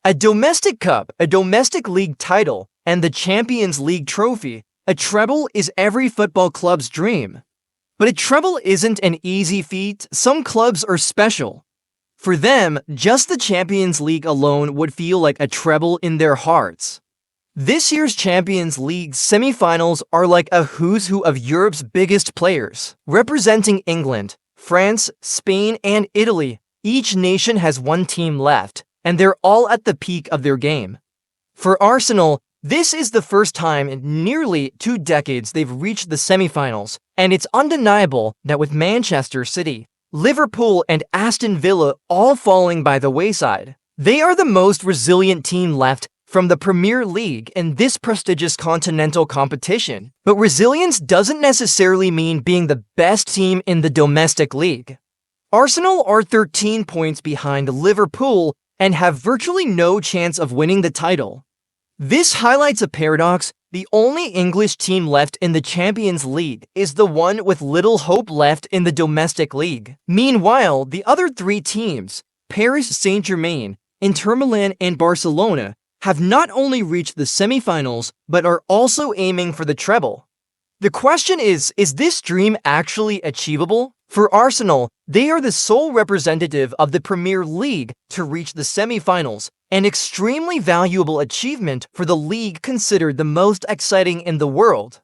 A domestic cup, a domestic league title, and the Champions League trophy, a treble is every football club's dream. But a treble isn't an easy feat. Some clubs are special. For them, just the Champions League alone would feel like a treble in their hearts. This year's Champions League semi-finals are like a who's who of Europe's biggest players. Representing England, France, Spain, and Italy, each nation has one team left, and they're all at the peak of their game. For Arsenal, this is the first time in nearly 2 decades they've reached the semi-finals, and it's undeniable that with Manchester City, Liverpool, and Aston Villa all falling by the wayside, they are the most resilient team left from the Premier League in this prestigious continental competition. But resilience doesn't necessarily mean being the best team in the domestic league. Arsenal are 13 points behind Liverpool and have virtually no chance of winning the title. This highlights a paradox. The only English team left in the Champions League is the one with little hope left in the domestic league. Meanwhile, the other 3 teams, Paris Saint-Germain, Inter Milan, and Barcelona, have not only reached the semi-finals, but are also aiming for the treble. The question is this dream actually achievable? For Arsenal, they are the sole representative of the Premier League to reach the semi-finals, an extremely valuable achievement for the league considered the most exciting in the world.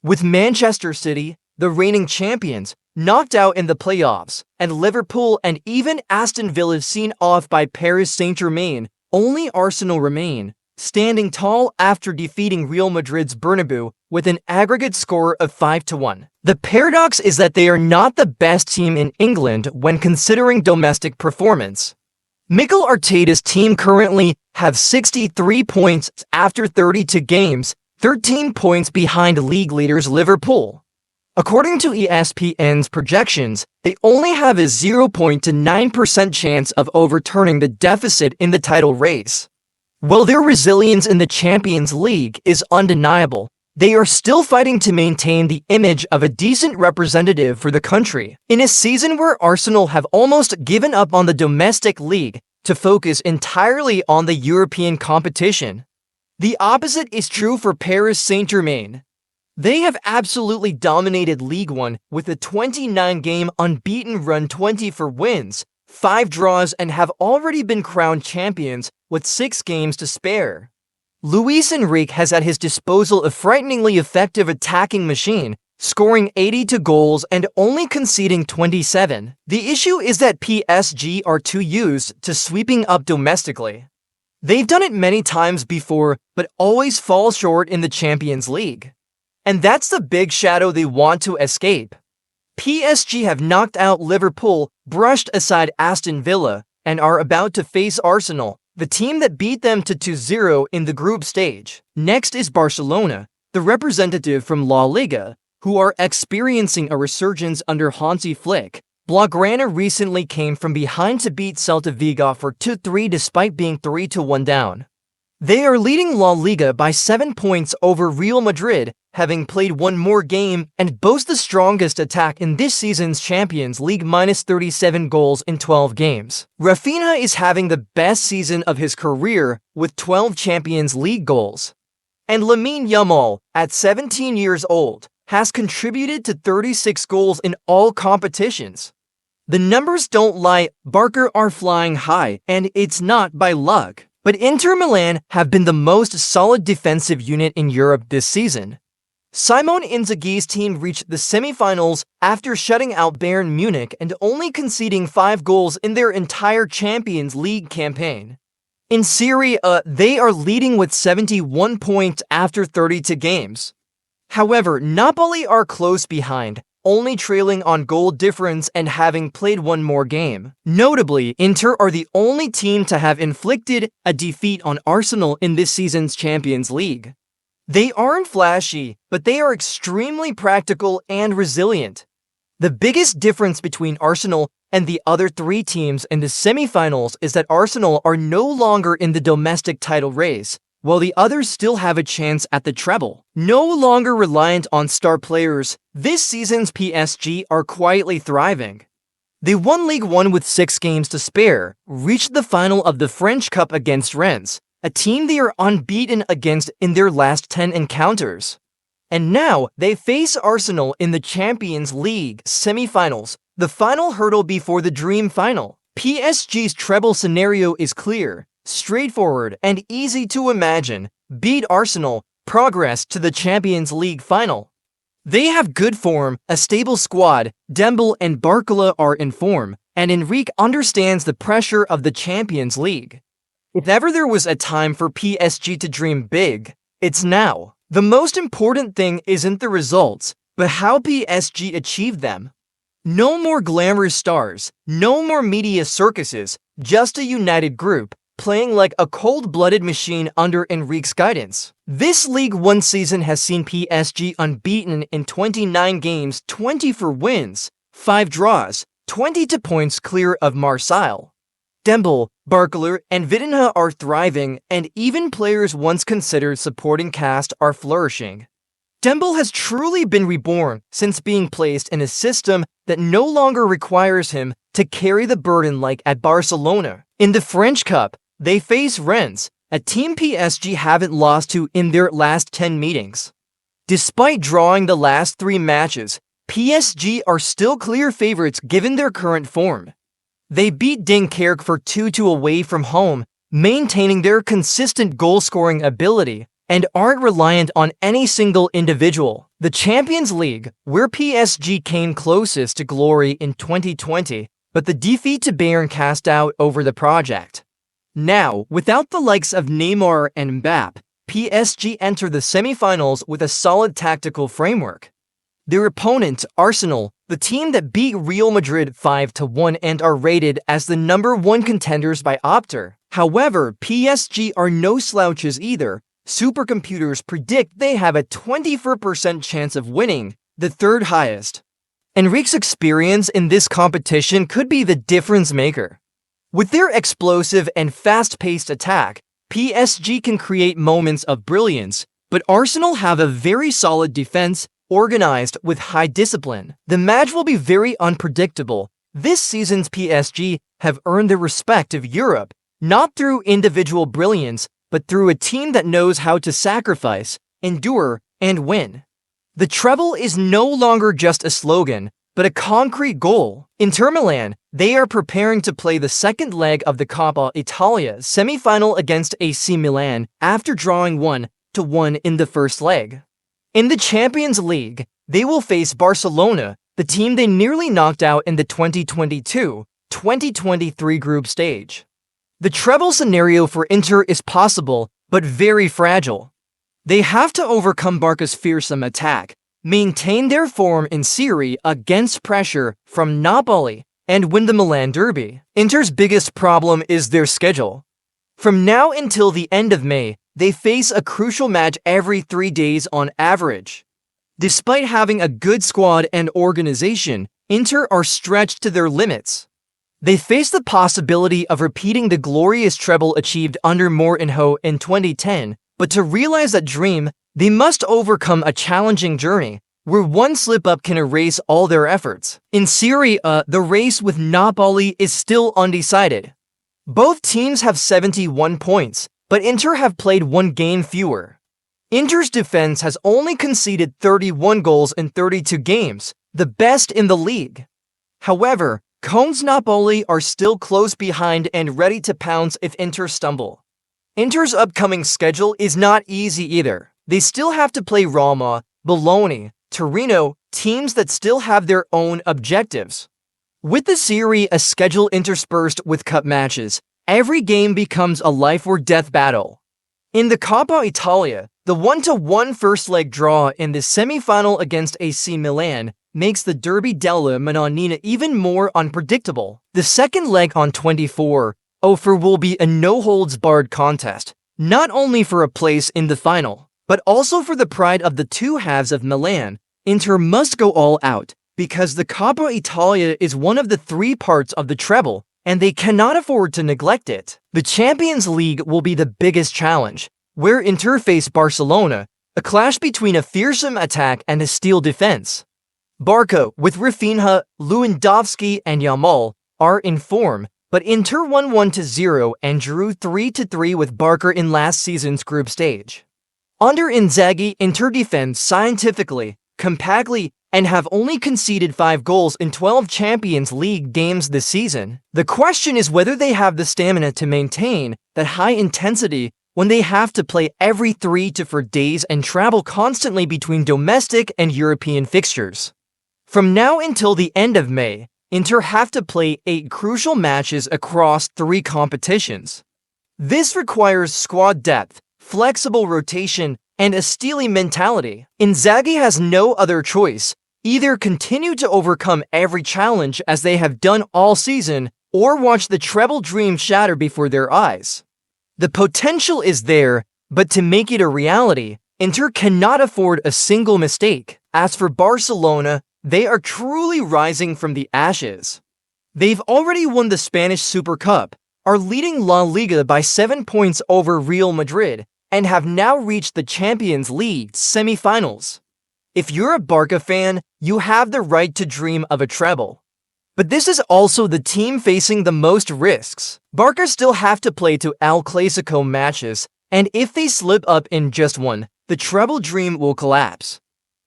With Manchester City, the reigning champions, knocked out in the playoffs, and Liverpool and even Aston Villa seen off by Paris Saint-Germain, only Arsenal remain, standing tall after defeating Real Madrid's Bernabeu with an aggregate score of 5-1. The paradox is that they are not the best team in England when considering domestic performance. Mikel Arteta's team currently have 63 points after 32 games, 13 points behind league leaders Liverpool. According to ESPN's projections, they only have a 0.9% chance of overturning the deficit in the title race. While their resilience in the Champions League is undeniable, they are still fighting to maintain the image of a decent representative for the country. In a season where Arsenal have almost given up on the domestic league to focus entirely on the European competition, the opposite is true for Paris Saint-Germain. They have absolutely dominated League One with a 29-game unbeaten run, 24 wins, 5 draws, and have already been crowned champions with 6 games to spare. Luis Enrique has at his disposal a frighteningly effective attacking machine, scoring 82 goals and only conceding 27. The issue is that PSG are too used to sweeping up domestically. They've done it many times before, but always fall short in the Champions League. And that's the big shadow they want to escape. PSG have knocked out Liverpool, brushed aside Aston Villa, and are about to face Arsenal, the team that beat them to 2-0 in the group stage. Next is Barcelona, the representative from La Liga, who are experiencing a resurgence under Hansi Flick. Blaugrana recently came from behind to beat Celta Vigo for 2-3 despite being 3-1 down. They are leading La Liga by 7 points over Real Madrid, having played 1 more game, and boast the strongest attack in this season's Champions League, minus 37 goals in 12 games. Rafinha is having the best season of his career with 12 Champions League goals. And Lamine Yamal, at 17 years old, has contributed to 36 goals in all competitions. The numbers don't lie, Barca are flying high, and it's not by luck. But Inter Milan have been the most solid defensive unit in Europe this season. Simone Inzaghi's team reached the semi-finals after shutting out Bayern Munich and only conceding 5 goals in their entire Champions League campaign. In Serie A, they are leading with 71 points after 32 games. However, Napoli are close behind, only trailing on goal difference and having played 1 more game. Notably, Inter are the only team to have inflicted a defeat on Arsenal in this season's Champions League. They aren't flashy, but they are extremely practical and resilient. The biggest difference between Arsenal and the other 3 teams in the semi-finals is that Arsenal are no longer in the domestic title race, while the others still have a chance at the treble. No longer reliant on star players, this season's PSG are quietly thriving. They won League One with 6 games to spare, reached the final of the French Cup against Rennes, a team they are unbeaten against in their last 10 encounters. And now, they face Arsenal in the Champions League semi-finals, the final hurdle before the dream final. PSG's treble scenario is clear, straightforward, and easy to imagine. Beat Arsenal, progress to the Champions League final. They have good form, a stable squad, Dembele and Barcola are in form, and Enrique understands the pressure of the Champions League. If ever there was a time for PSG to dream big, it's now. The most important thing isn't the results, but how PSG achieved them. No more glamorous stars, no more media circuses, just a united group, playing like a cold-blooded machine under Enrique's guidance. This League One season has seen PSG unbeaten in 29 games, 24 wins, 5 draws, 22 points clear of Marseille. Dembele, Barcola, and Vitinha are thriving, and even players once considered supporting cast are flourishing. Dembele has truly been reborn since being placed in a system that no longer requires him to carry the burden like at Barcelona. In the French Cup, they face Rennes, a team PSG haven't lost to in their last 10 meetings. Despite drawing the last 3 matches, PSG are still clear favorites given their current form. They beat Dunkerque for 2-2 away from home, maintaining their consistent goal-scoring ability, and aren't reliant on any single individual. The Champions League, where PSG came closest to glory in 2020, but the defeat to Bayern cast out over the project. Now, without the likes of Neymar and Mbappe, PSG enter the semi-finals with a solid tactical framework. Their opponent, Arsenal, the team that beat Real Madrid 5-1 and are rated as the #1 contenders by Opta. However, PSG are no slouches either. Supercomputers predict they have a 24% chance of winning, the 3rd highest. Enrique's experience in this competition could be the difference maker. With their explosive and fast-paced attack, PSG can create moments of brilliance, but Arsenal have a very solid defense, organized with high discipline. The match will be very unpredictable. This season's PSG have earned the respect of Europe, not through individual brilliance, but through a team that knows how to sacrifice, endure, and win. The treble is no longer just a slogan, but a concrete goal. Inter Milan, they are preparing to play the second leg of the Coppa Italia semi-final against AC Milan after drawing 1-1 in the first leg. In the Champions League, they will face Barcelona, the team they nearly knocked out in the 2022-2023 group stage. The treble scenario for Inter is possible, but very fragile. They have to overcome Barca's fearsome attack, maintain their form in Serie A against pressure from Napoli, and win the Milan derby. Inter's biggest problem is their schedule. From now until the end of May, they face a crucial match every 3 days on average. Despite having a good squad and organization, Inter are stretched to their limits. They face the possibility of repeating the glorious treble achieved under Mourinho in 2010, but to realize that dream, they must overcome a challenging journey, where one slip-up can erase all their efforts. In Serie A, the race with Napoli is still undecided. Both teams have 71 points, but Inter have played 1 game fewer. Inter's defense has only conceded 31 goals in 32 games, the best in the league. However, Conte's Napoli are still close behind and ready to pounce if Inter stumble. Inter's upcoming schedule is not easy either. They still have to play Roma, Bologna, Torino, teams that still have their own objectives. With the Serie A schedule interspersed with cup matches, every game becomes a life-or-death battle. In the Coppa Italia, the 1-1 first-leg draw in the semi-final against AC Milan makes the Derby della Madonnina even more unpredictable. The second leg on 24/04 will be a no-holds-barred contest, not only for a place in the final, but also for the pride of the two halves of Milan. Inter must go all out, because the Coppa Italia is one of the 3 parts of the treble, and they cannot afford to neglect it. The Champions League will be the biggest challenge, where Inter face Barcelona, a clash between a fearsome attack and a steel defense. Barca, with Rafinha, Lewandowski, and Yamal, are in form, but Inter won 1-0 and drew 3-3 with Barca in last season's group stage. Under Inzaghi, Inter defend scientifically, compactly, and have only conceded 5 goals in 12 Champions League games this season. The question is whether they have the stamina to maintain that high intensity when they have to play every 3 to 4 days and travel constantly between domestic and European fixtures. From now until the end of May, Inter have to play 8 crucial matches across 3 competitions. This requires squad depth, flexible rotation, and a steely mentality. Inzaghi has no other choice: either continue to overcome every challenge as they have done all season, or watch the treble dream shatter before their eyes. The potential is there, but to make it a reality, Inter cannot afford a single mistake. As for Barcelona, they are truly rising from the ashes. They've already won the Spanish Super Cup, are leading La Liga by 7 points over Real Madrid, and have now reached the Champions League semi-finals. If you're a Barca fan, you have the right to dream of a treble. But this is also the team facing the most risks. Barca still have to play 2 El Clasico matches, and if they slip up in just one, the treble dream will collapse.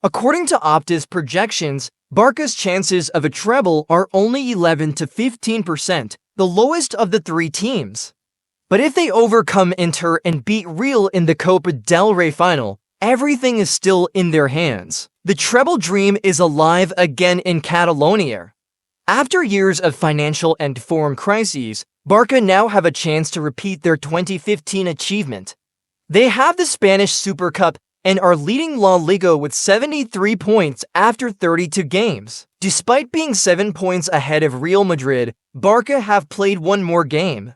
According to Opta's projections, Barca's chances of a treble are only 11 to 15%, the lowest of the 3 teams. But if they overcome Inter and beat Real in the Copa del Rey final, everything is still in their hands. The treble dream is alive again in Catalonia. After years of financial and form crises, Barca now have a chance to repeat their 2015 achievement. They have the Spanish Super Cup and are leading La Liga with 73 points after 32 games. Despite being 7 points ahead of Real Madrid, Barca have played 1 more game.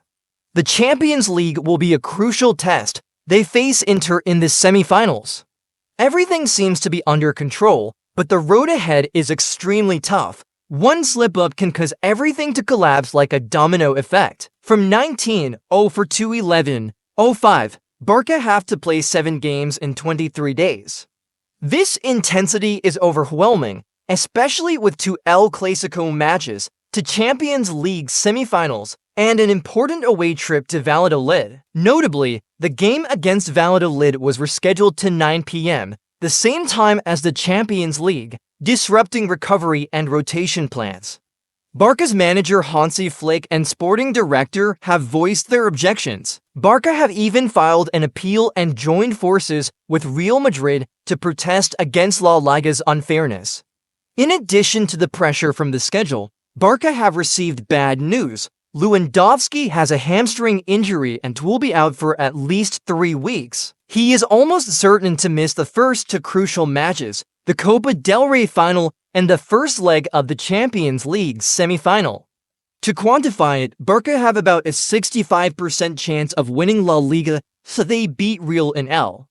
The Champions League will be a crucial test. They face Inter in the semifinals. Everything seems to be under control, but the road ahead is extremely tough. One slip-up can cause everything to collapse like a domino effect. From 19-0 to 11-5, Barca have to play 7 games in 23 days. This intensity is overwhelming, especially with 2 El Clasico matches, 2 Champions League semifinals, and an important away trip to Valladolid. Notably, the game against Valladolid was rescheduled to 9 p.m., the same time as the Champions League, disrupting recovery and rotation plans. Barca's manager Hansi Flick and sporting director have voiced their objections. Barca have even filed an appeal and joined forces with Real Madrid to protest against La Liga's unfairness. In addition to the pressure from the schedule, Barca have received bad news. Lewandowski has a hamstring injury and will be out for at least 3 weeks. He is almost certain to miss the first 2 crucial matches, the Copa del Rey final and the first leg of the Champions League semi-final. To quantify it, Barca have about a 65% chance of winning La Liga, so they beat Real in L.